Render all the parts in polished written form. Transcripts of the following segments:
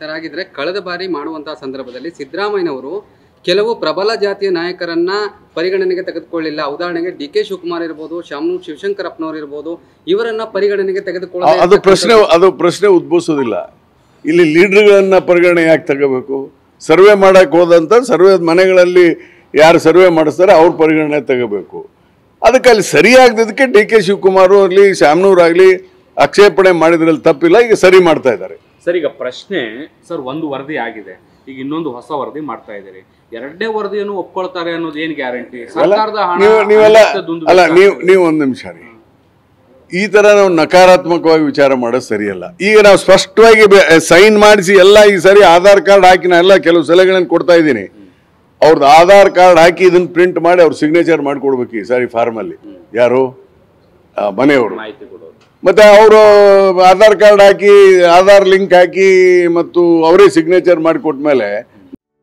Sir, ಹಾಗಿದ್ರೆ ಕಳೆದ ಬಾರಿ ಮಾಡುವಂತಹ ಸಂದರ್ಭದಲ್ಲಿ ಸಿದ್ದರಾಮಯ್ಯನವರು ಕೆಲವು ಪ್ರಬಲ ಜಾತಿಯ ನಾಯಕರನ್ನ ಪರಿಗಣನೆಗೆ ತೆಗೆದುಕೊಳ್ಳಿಲ್ಲ. ಉದಾಹರಣೆಗೆ ಡಿ.ಕೆ. ಶಿವಕುಮಾರ್ ಇರಬಹುದು, ಶಾಮನೂರು ಶಿವಶಂಕರಪ್ಪನವರು ಇರಬಹುದು, ಇವರನ್ನ ಪರಿಗಣನೆಗೆ ತೆಗೆದುಕೊಳ್ಳ ಅದು ಪ್ರಶ್ನೆ ಉದ್ಭವಿಸೋದಿಲ್ಲ. ಇಲ್ಲಿ ಲೀಡರ್ಗಳನ್ನ ಪರಿಗಣನೆ ಯಾಕೆ ತಗೋಬೇಕು? ಸರ್ವೆ ಮಾಡಕ್ಕೆ ಹೋದಂತ ಸರ್ವೆ ಮನೆಗಳಲ್ಲಿ ಯಾರು ಸರ್ವೆ ಮಾಡಿಸ್ತಾರೆ ಅವ್ರ ಪರಿಗಣನೆ ತಗೋಬೇಕು. ಅದಕ್ಕೆ ಅಲ್ಲಿ ಸರಿಯಾಗದಕ್ಕೆ ಡಿ.ಕೆ. ಶಿವಕುಮಾರ್ ಆಗಲಿ ಶಾಮನೂರ್ ಆಗಲಿ ಆಕ್ಷೇಪಣೆ ಮಾಡಿದ್ರಲ್ಲಿ ತಪ್ಪಿಲ್ಲ. ಈಗ ಸರಿ ಮಾಡ್ತಾ ಇದ್ದಾರೆ. ಸರ್, ಈಗ ಪ್ರಶ್ನೆ ಸರ್, ಒಂದು ವರದಿ ಆಗಿದೆ, ಈಗ ಇನ್ನೊಂದು ಹೊಸ ವರದಿ ಮಾಡ್ತಾ ಇದ್ದೀರಿ. ಎರಡನೇ ವರದಿಯನ್ನು ಒಪ್ಕೊಳ್ತಾರೆ ಅನ್ನೋದು ಏನ್ ಗ್ಯಾರಂಟಿ? ಸರ್ಕಾರದ ಹಣ ಅಲ್ಲ, ನೀವು ಒಂದು ನಿಮಿಷ ರೀ, ಈ ತರ ನಾವು ನಕಾರಾತ್ಮಕವಾಗಿ ವಿಚಾರ ಮಾಡೋದು ಸರಿಯಲ್ಲ. ಈಗ ನಾವು ಸ್ಪಷ್ಟವಾಗಿ ಸೈನ್ ಮಾಡಿಸಿ ಎಲ್ಲ ಈ ಸರಿ ಆಧಾರ್ ಕಾರ್ಡ್ ಹಾಕಿ ನಾ ಎಲ್ಲ ಕೆಲವು ಸಲಹೆಗಳನ್ನು ಕೊಡ್ತಾ ಇದ್ದೀನಿ. ಅವ್ರದ್ದು ಆಧಾರ್ ಕಾರ್ಡ್ ಹಾಕಿ ಇದನ್ನ ಪ್ರಿಂಟ್ ಮಾಡಿ ಅವ್ರ ಸಿಗ್ನೇಚರ್ ಮಾಡಿಕೊಡ್ಬೇಕು ಈ ಸಾರಿ ಫಾರ್ಮಲ್ಲಿ. ಯಾರು? ಮನೆಯವರು. ಮತ್ತೆ ಅವರು ಆಧಾರ್ ಕಾರ್ಡ್ ಹಾಕಿ ಆಧಾರ್ ಲಿಂಕ್ ಹಾಕಿ ಮತ್ತು ಅವರೇ signature ಮಾಡಿಕೊಟ್ಮೇಲೆ.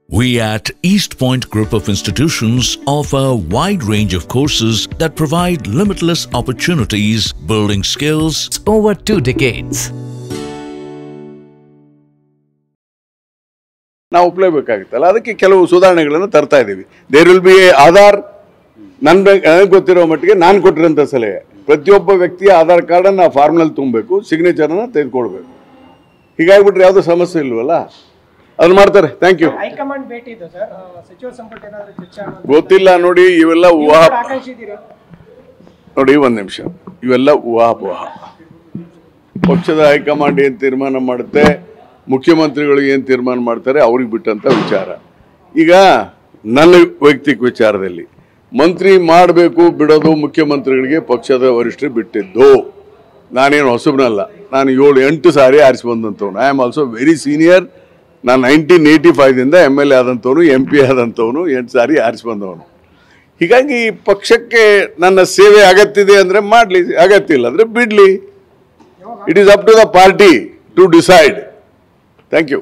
We at East Point Group of Institutions offer a wide range of courses that provide limitless opportunities, building skills over 2 decades. ನಾವು ಒಪ್ಲೇಬೇಕಾಗುತ್ತಲ್ಲ, ಅದಕ್ಕೆ ಕೆಲವು ಸುಧಾರಣೆಗಳನ್ನು ತರ್ತಾ ಇದ್ದೀವಿ. There will be Aadhaar. ನನಗೆ ಗೊತ್ತಿರೋ ಮಟ್ಟಿಗೆ ನಾನು ಕೊಟ್ಟಿರೋಂಥ ಸಲಹೆ, ಪ್ರತಿಯೊಬ್ಬ ವ್ಯಕ್ತಿಯ ಆಧಾರ್ ಕಾರ್ಡನ್ನು ಆ ಫಾರ್ಮ್ನಲ್ಲಿ ತುಂಬಬೇಕು, ಸಿಗ್ನೇಚರನ್ನು ತೆಗೆದುಕೊಳ್ಬೇಕು. ಹೀಗಾಗಿಬಿಟ್ರೆ ಯಾವುದೋ ಸಮಸ್ಯೆ ಇಲ್ವಲ್ಲ, ಅದನ್ನ ಮಾಡ್ತಾರೆ. Thank you. ಗೊತ್ತಿಲ್ಲ ನೋಡಿ, ಇವೆಲ್ಲ ನೋಡಿ ಒಂದು ನಿಮಿಷ, ಇವೆಲ್ಲ ಊಹಾಪೋಹ. ಪಕ್ಷದ ಹೈಕಮಾಂಡ್ ಏನು ತೀರ್ಮಾನ ಮಾಡುತ್ತೆ, ಮುಖ್ಯಮಂತ್ರಿಗಳು ಏನು ತೀರ್ಮಾನ ಮಾಡ್ತಾರೆ ಅವ್ರಿಗೆ ಬಿಟ್ಟಂತ ವಿಚಾರ. ಈಗ ನನ್ನ ವೈಯಕ್ತಿಕ ವಿಚಾರದಲ್ಲಿ ಮಂತ್ರಿ ಮಾಡಬೇಕು ಬಿಡೋದು ಮುಖ್ಯಮಂತ್ರಿಗಳಿಗೆ ಪಕ್ಷದ ವರಿಷ್ಠರು ಬಿಟ್ಟಿದ್ದು. ನಾನೇನು ಹೊಸಬನಲ್ಲ, ನಾನು 7-8 ಸಾರಿ ಆರಿಸಿ ಬಂದಂಥವ್ನು. I am also very senior. ನಾನು 1985ದಿಂದ MLA ಆದಂಥವನು, MP ಆದಂಥವನು, 8 ಸಾರಿ ಆರಿಸಿ ಬಂದವನು. ಹೀಗಾಗಿ ಪಕ್ಷಕ್ಕೆ ನನ್ನ ಸೇವೆ ಅಗತ್ಯ ಇದೆ ಅಂದರೆ ಮಾಡಲಿ, ಅಗತ್ಯ ಇಲ್ಲ ಅಂದರೆ ಬಿಡಲಿ. It is up to the party to decide. Thank you.